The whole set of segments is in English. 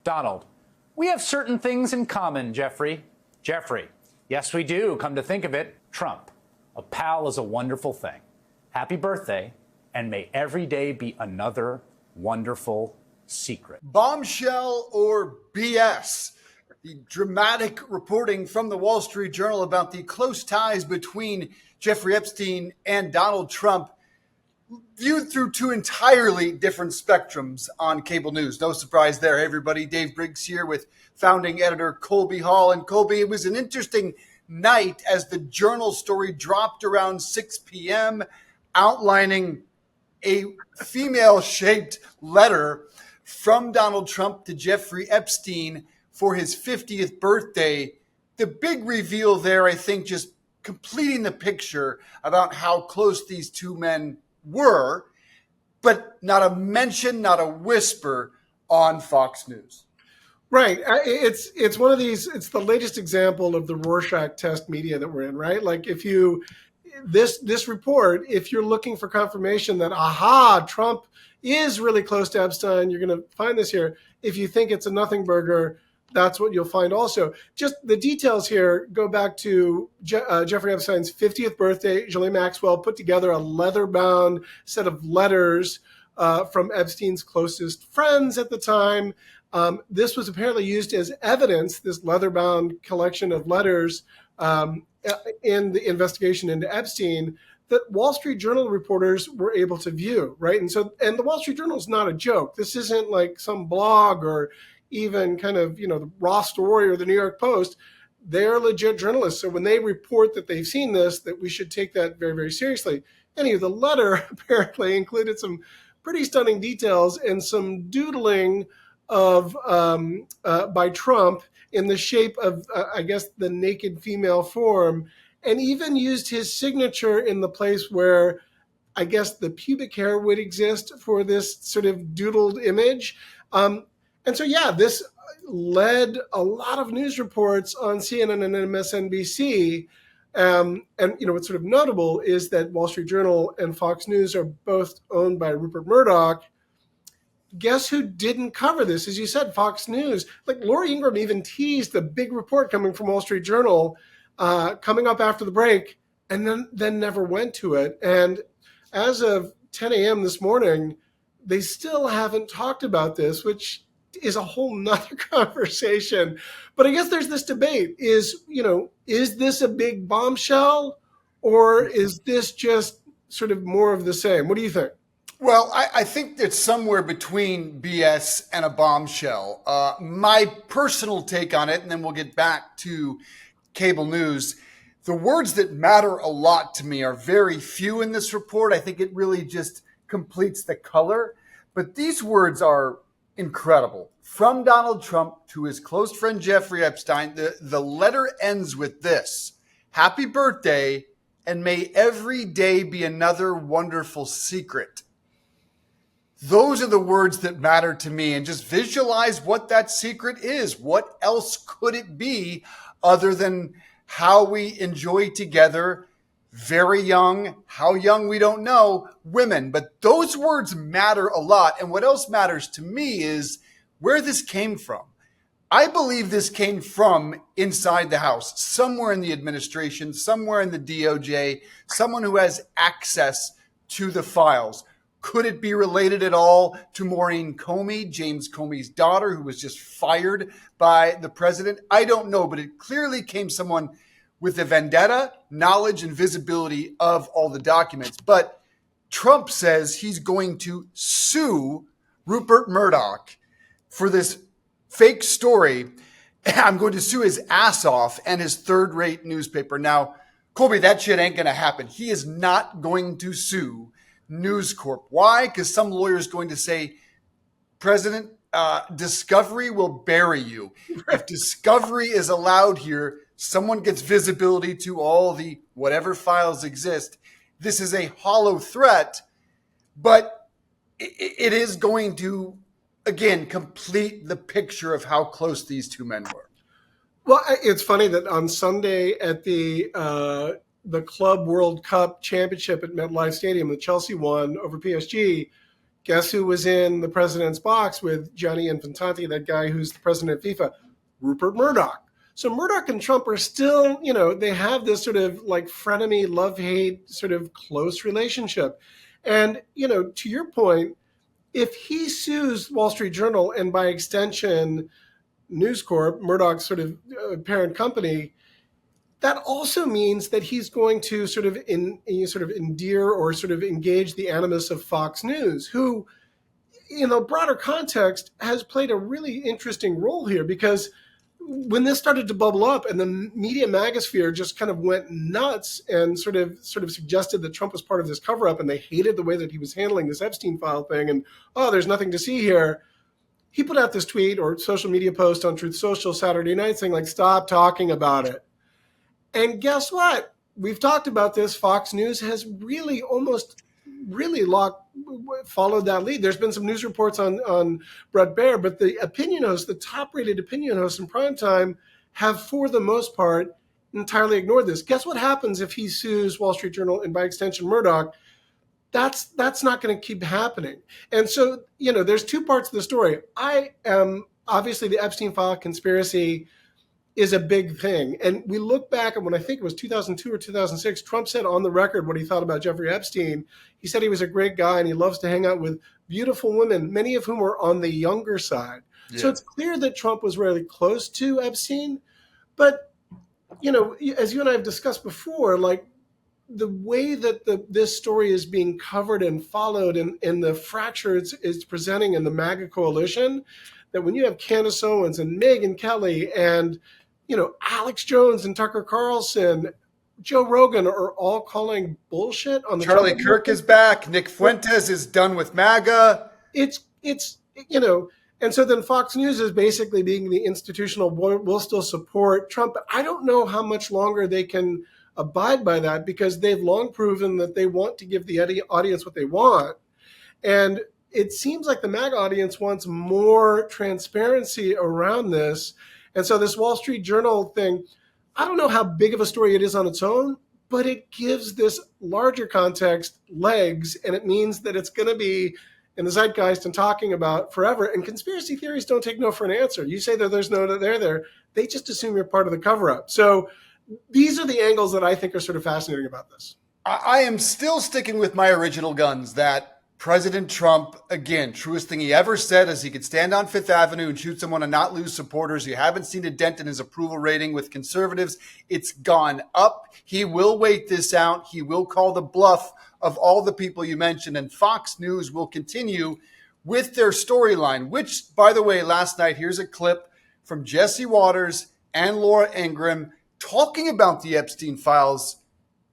Donald, we have certain things in common, Jeffrey. Jeffrey, yes, we do. Come to think of it, Trump. A pal is a wonderful thing. Happy birthday, and may every day be another wonderful secret. Bombshell or BS? The dramatic reporting from the Wall Street Journal about the close ties between Jeffrey Epstein and Donald Trump, viewed through two entirely different spectrums on cable news. No surprise there. Hey everybody, Dave Briggs here with founding editor Colby Hall. And Colby, it was an interesting night as the Journal story dropped around 6 p.m. outlining a female-shaped letter from Donald Trump to Jeffrey Epstein for his 50th birthday. The big reveal there, I think, just completing the picture about how close these two men were, but not a mention, not a whisper on Fox News. Right. It's one of these, it's the latest example of the Rorschach test media that we're in, right? Like if you, this report, if you're looking for confirmation that, aha, Trump is really close to Epstein, you're going to find this here. If you think it's a nothing burger, that's what you'll find also. Just the details here go back to Jeffrey Epstein's 50th birthday. Ghislaine Maxwell put together a leather-bound set of letters from Epstein's closest friends at the time. This was apparently used as evidence, this leather-bound collection of letters in the investigation into Epstein that Wall Street Journal reporters were able to view, right? And the Wall Street Journal is not a joke. This isn't like some blog or even kind of, the Raw Story or the New York Post. They're legit journalists. So when they report that they've seen this, that we should take that very, very seriously. Anyway, the letter apparently included some pretty stunning details and some doodling of by Trump in the shape of, I guess, the naked female form, and even used his signature in the place where I guess the pubic hair would exist for this sort of doodled image. And so, yeah, this led a lot of news reports on CNN and MSNBC. And, what's sort of notable is that Wall Street Journal and Fox News are both owned by Rupert Murdoch. Guess who didn't cover this? As you said, Fox News. Like Laura Ingraham even teased the big report coming from Wall Street Journal coming up after the break, and then never went to it. And as of 10 a.m. this morning, they still haven't talked about this, which is a whole nother conversation. But I guess there's this debate is this a big bombshell or is this just sort of more of the same? What do you think? Well, I think it's somewhere between BS and a bombshell. My personal take on it, and then we'll get back to cable news. The words that matter a lot to me are very few in this report. I think it really just completes the color. But these words are incredible. From Donald Trump to his close friend Jeffrey Epstein, the letter ends with this: happy birthday, and may every day be another wonderful secret. Those are the words that matter to me, and just visualize what that secret is. What else could it be other than how we enjoy together, very young, how young we don't know, women. But those words matter a lot. And what else matters to me is where this came from. I believe this came from inside the house, somewhere in the administration, somewhere in the DOJ, someone who has access to the files. Could it be related at all to Maureen Comey, James Comey's daughter, who was just fired by the president? I don't know, but it clearly came someone with the vendetta, knowledge, and visibility of all the documents. But Trump says he's going to sue Rupert Murdoch for this fake story. I'm going to sue his ass off and his third-rate newspaper. Now, Colby, that shit ain't going to happen. He is not going to sue News Corp. Why? Because some lawyer is going to say, President, discovery will bury you. If discovery is allowed here, someone gets visibility to all the whatever files exist. This is a hollow threat, but it is going to, again, complete the picture of how close these two men were. Well, it's funny that on Sunday at the Club World Cup Championship at MetLife Stadium, that Chelsea won over PSG, Guess who was in the president's box with Gianni Infantino, that guy who's the president of FIFA? Rupert Murdoch. So Murdoch and Trump are still, they have this sort of like frenemy, love-hate sort of close relationship. And, to your point, if he sues Wall Street Journal and by extension News Corp, Murdoch's sort of parent company, that also means that he's going to sort of endear or sort of engage the animus of Fox News, who, in a broader context, has played a really interesting role here, because when this started to bubble up and the media magosphere just kind of went nuts and sort of suggested that Trump was part of this cover-up, and they hated the way that he was handling this Epstein file thing, and, oh, there's nothing to see here, he put out this tweet or social media post on Truth Social Saturday night saying, like, stop talking about it. And guess what? We've talked about this. Fox News has really followed that lead. There's been some news reports on Bret Baier, but the opinion hosts, the top-rated opinion hosts in primetime, have, for the most part, entirely ignored this. Guess what happens if he sues Wall Street Journal and, by extension, Murdoch? That's not going to keep happening. And so, there's two parts of the story. Obviously, the Epstein file conspiracy is a big thing. And we look back at when I think it was 2002 or 2006, Trump said on the record what he thought about Jeffrey Epstein. He said he was a great guy and he loves to hang out with beautiful women, many of whom were on the younger side. Yeah. So it's clear that Trump was really close to Epstein. But, as you and I have discussed before, like the way that this story is being covered and followed and the fracture it's presenting in the MAGA coalition, that when you have Candace Owens and Megyn Kelly and Alex Jones and Tucker Carlson, Joe Rogan are all calling bullshit on the Charlie Kirk is back. Nick Fuentes is done with MAGA. It's and so then Fox News is basically being the institutional, we'll still support Trump. But I don't know how much longer they can abide by that, because they've long proven that they want to give the audience what they want. And it seems like the MAGA audience wants more transparency around this. And so this Wall Street Journal thing, I don't know how big of a story it is on its own, but it gives this larger context legs, and it means that it's going to be in the zeitgeist and talking about forever. And conspiracy theories don't take no for an answer. You say that there's no there, they just assume you're part of the cover-up. So these are the angles that I think are sort of fascinating about this. I am still sticking with my original guns that President Trump, again, truest thing he ever said is he could stand on Fifth Avenue and shoot someone and not lose supporters. You haven't seen a dent in his approval rating with conservatives. It's gone up. He will wait this out. He will call the bluff of all the people you mentioned, and Fox News will continue with their storyline, which, by the way, last night, here's a clip from Jesse Waters and Laura Ingraham talking about the Epstein Files,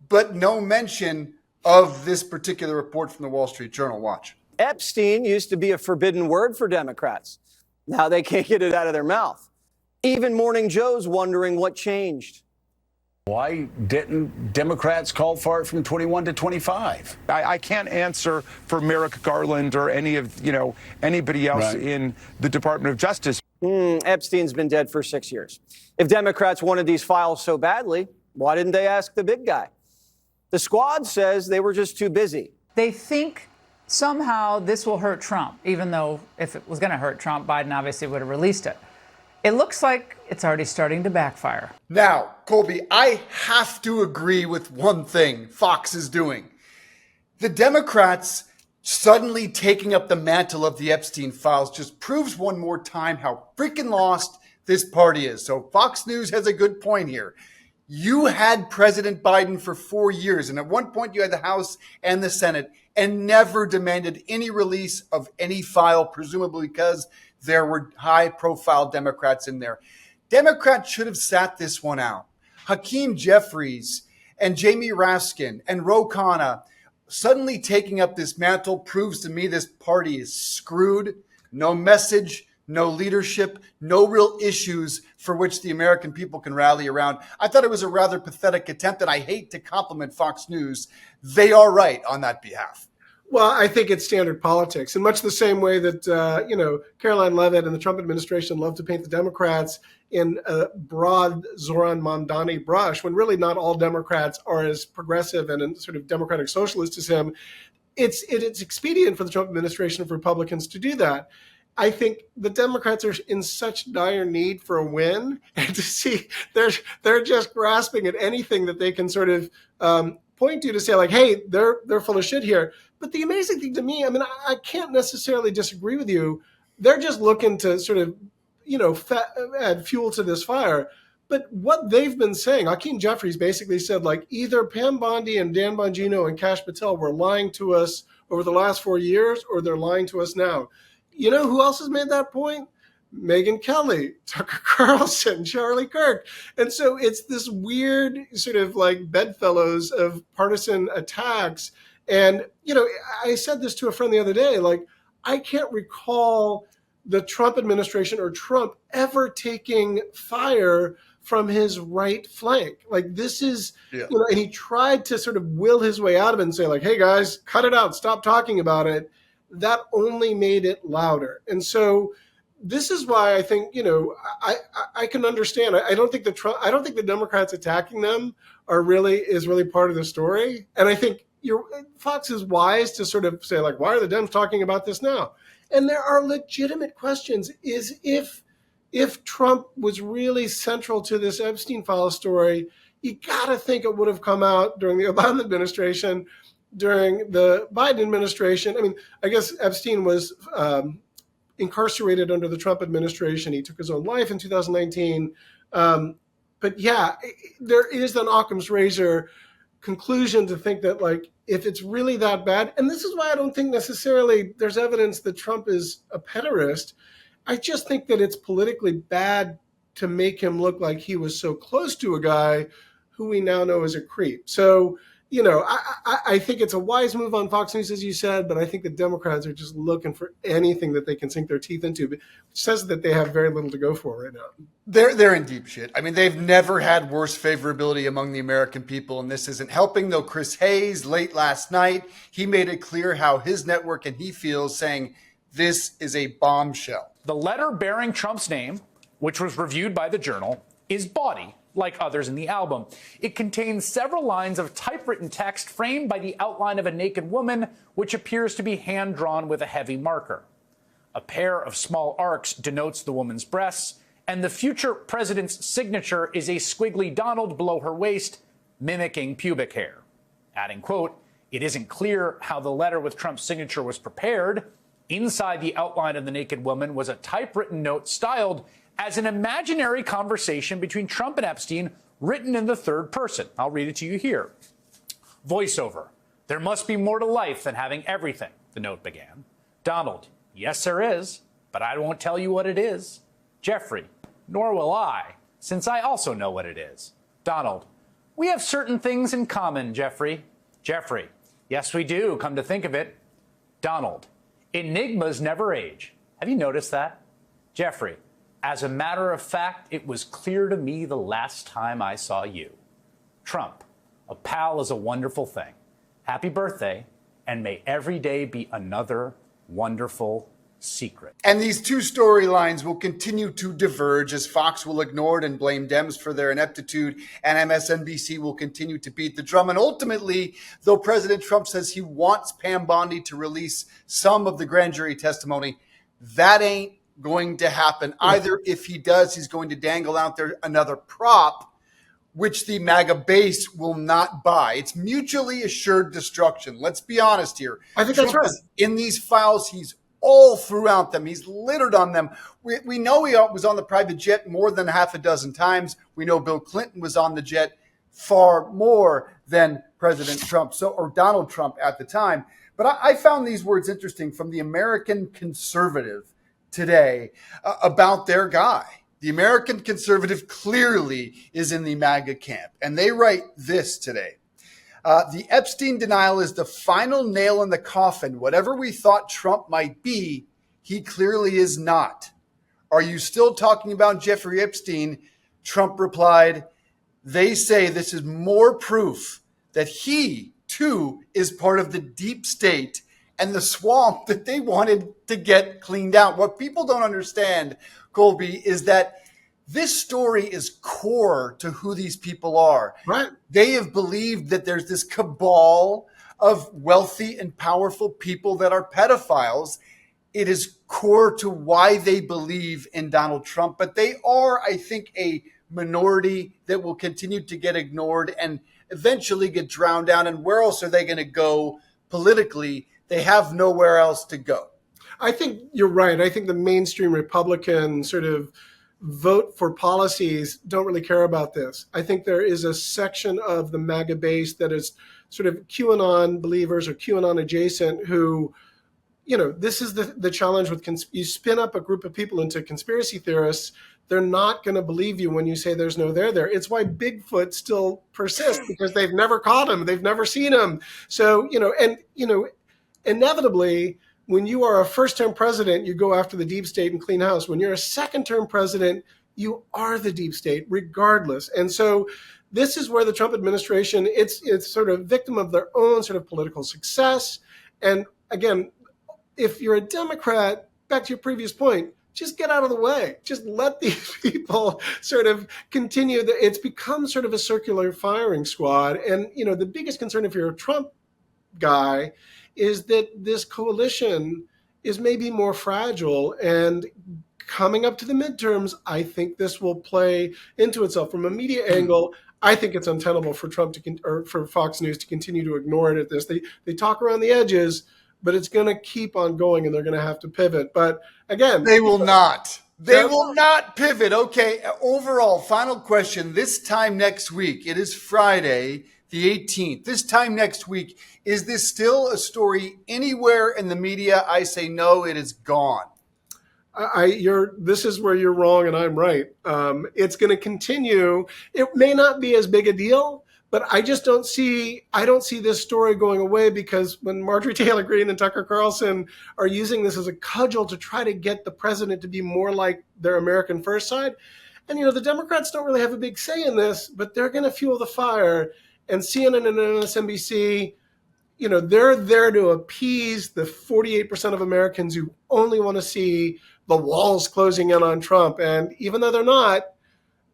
but no mention of this particular report from the Wall Street Journal. Watch. Epstein used to be a forbidden word for Democrats. Now they can't get it out of their mouth. Even Morning Joe's wondering what changed. Why didn't Democrats call for it from 21 to 25? I can't answer for Merrick Garland or anybody else in the Department of Justice. Epstein's been dead for 6 years. If Democrats wanted these files so badly, why didn't they ask the big guy? The squad says they were just too busy. They think somehow this will hurt Trump, even though if it was going to hurt Trump, Biden obviously would have released it. It looks like it's already starting to backfire. Now, Colby, I have to agree with one thing Fox is doing. The Democrats suddenly taking up the mantle of the Epstein Files just proves one more time how freaking lost this party is. So Fox News has a good point here. You had President Biden for 4 years, and at one point you had the House and the Senate, and never demanded any release of any file, presumably because there were high-profile Democrats in there. Democrats should have sat this one out. Hakeem Jeffries and Jamie Raskin and Ro Khanna suddenly taking up this mantle proves to me this party is screwed. No message, no leadership, no real issues for which the American people can rally around. I thought it was a rather pathetic attempt, and I hate to compliment Fox News. They are right on that behalf. Well, I think it's standard politics, in much the same way that, Caroline Leavitt and the Trump administration love to paint the Democrats in a broad Zoran Mamdani brush, when really not all Democrats are as progressive and sort of democratic socialist as him. it's expedient for the Trump administration of Republicans to do that. I think the Democrats are in such dire need for a win, and to see they're just grasping at anything that they can sort of point to say like, hey, they're full of shit here. But the amazing thing to me, I mean, I can't necessarily disagree with you. They're just looking to sort of, add fuel to this fire. But what they've been saying, Hakeem Jeffries basically said, like, either Pam Bondi and Dan Bongino and Kash Patel were lying to us over the last 4 years, or they're lying to us now. You know who else has made that point? Megyn Kelly, Tucker Carlson, Charlie Kirk. And so it's this weird sort of like bedfellows of partisan attacks. And, I said this to a friend the other day, like, I can't recall the Trump administration or Trump ever taking fire from his right flank. Like, this is, and he tried to sort of will his way out of it and say like, hey guys, cut it out, stop talking about it. That only made it louder. And so this is why I think, I can understand. I don't think the Democrats attacking them is really part of the story. And I think Fox is wise to sort of say like, why are the Dems talking about this now? And there are legitimate questions. Is if Trump was really central to this Epstein Files story, you got to think it would have come out during the Obama administration, during the Biden administration. I mean, I guess Epstein was incarcerated under the Trump administration. He took his own life in 2019. But yeah, there is an Occam's razor conclusion to think that, like, if it's really that bad, and this is why I don't think necessarily there's evidence that Trump is a pederast. I just think that it's politically bad to make him look like he was so close to a guy who we now know is a creep. So, I think it's a wise move on Fox News, as you said, but I think the Democrats are just looking for anything that they can sink their teeth into, which says that they have very little to go for right now. They're in deep shit. I mean, they've never had worse favorability among the American people, and this isn't helping, though. Chris Hayes, late last night, he made it clear how his network and he feels, saying this is a bombshell. The letter bearing Trump's name, which was reviewed by the Journal, is bawdy, like others in the album. It contains several lines of typewritten text framed by the outline of a naked woman, which appears to be hand-drawn with a heavy marker. A pair of small arcs denotes the woman's breasts, and the future president's signature is a squiggly Donald below her waist, mimicking pubic hair. Adding, quote, it isn't clear how the letter with Trump's signature was prepared. Inside the outline of the naked woman was a typewritten note styled as an imaginary conversation between Trump and Epstein, written in the third person. I'll read it to you here. Voiceover. There must be more to life than having everything, the note began. Donald. Yes, there is, but I won't tell you what it is. Jeffrey. Nor will I, since I also know what it is. Donald. We have certain things in common, Jeffrey. Jeffrey. Yes, we do, come to think of it. Donald. Enigmas never age. Have you noticed that? Jeffrey. As a matter of fact, it was clear to me the last time I saw you. Trump. A pal is a wonderful thing. Happy birthday, and may every day be another wonderful secret. And these two storylines will continue to diverge as Fox will ignore it and blame Dems for their ineptitude, and MSNBC will continue to beat the drum. And ultimately, though President Trump says he wants Pam Bondi to release some of the grand jury testimony, that ain't going to happen either. If he does, he's going to dangle out there another prop, which the MAGA base will not buy. It's mutually assured destruction. Let's be honest here. I think that's right. In these files, he's all throughout them. He's littered on them. We know he was on the private jet more than half a dozen times. We know Bill Clinton was on the jet far more than President Trump, or Donald Trump at the time. But I found these words interesting from the American Conservative today about their guy. The American Conservative clearly is in the MAGA camp, and they write this today. The Epstein denial is the final nail in the coffin. Whatever we thought Trump might be, he clearly is not. Are you still talking about Jeffrey Epstein? Trump replied, they say this is more proof that he, too, is part of the deep state and the swamp that they wanted to get cleaned out. What people don't understand, Colby, is that this story is core to who these people are. Right. They have believed that there's this cabal of wealthy and powerful people that are pedophiles. It is core to why they believe in Donald Trump, but they are, I think, a minority that will continue to get ignored and eventually get drowned out. And where else are they going to go politically? They have nowhere else to go. I think you're right. I think the mainstream Republican sort of vote for policies don't really care about this. I think there is a section of the MAGA base that is sort of QAnon believers or QAnon adjacent who, this is the challenge with you spin up a group of people into conspiracy theorists. They're not going to believe you when you say there's no there there. It's why Bigfoot still persists, because they've never caught him. They've never seen him. So, inevitably, when you are a first-term president, you go after the deep state and clean house. When you're a second-term president, you are the deep state regardless. And so this is where the Trump administration, it's sort of victim of their own sort of political success. And again, if you're a Democrat, back to your previous point, just get out of the way. Just let these people sort of continue. It's become sort of a circular firing squad. And, the biggest concern if you're a Trump guy is that this coalition is maybe more fragile. And coming up to the midterms, I think this will play into itself. From a media angle, I think it's untenable for Trump or for Fox News to continue to ignore it at this. They talk around the edges, but it's going to keep on going, and they're going to have to pivot. But again, they will not. They will not pivot. Okay, overall, final question. This time next week, it is Friday, the 18th. This time next week, is this still a story anywhere in the media? I say no, it is gone. This is where you're wrong and I'm right. It's going to continue. It may not be as big a deal, but I don't see this story going away, because when Marjorie Taylor Greene and Tucker Carlson are using this as a cudgel to try to get the president to be more like their American First side, and the Democrats don't really have a big say in this, but they're going to fuel the fire. And CNN and MSNBC, they're there to appease the 48% of Americans who only want to see the walls closing in on Trump. And even though they're not,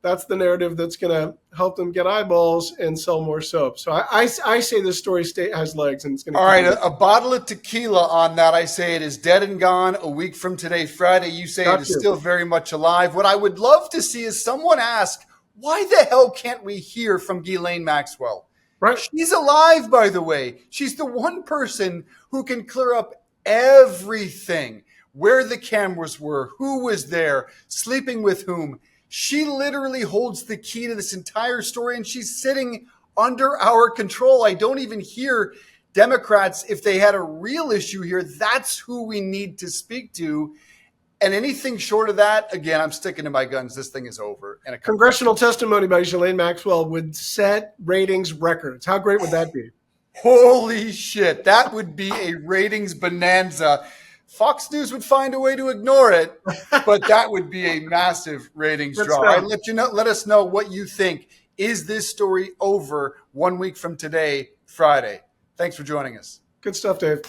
that's the narrative that's going to help them get eyeballs and sell more soap. So I say this story has legs, and it's going to. All right, a bottle of tequila on that. I say it is dead and gone. A week from today, Friday, you say it is still very much alive. What I would love to see is someone ask, why the hell can't we hear from Ghislaine Maxwell? Right. She's alive, by the way. She's the one person who can clear up everything, where the cameras were, who was there, sleeping with whom. She literally holds the key to this entire story, and she's sitting under our control. I don't even hear Democrats, if they had a real issue here, that's who we need to speak to. And anything short of that, again, I'm sticking to my guns. This thing is over. And congressional testimony by Ghislaine Maxwell would set ratings records. How great would that be? Holy shit. That would be a ratings bonanza. Fox News would find a way to ignore it, but that would be a massive ratings draw. All right, let us know what you think. Is this story over 1 week from today, Friday? Thanks for joining us. Good stuff, Dave.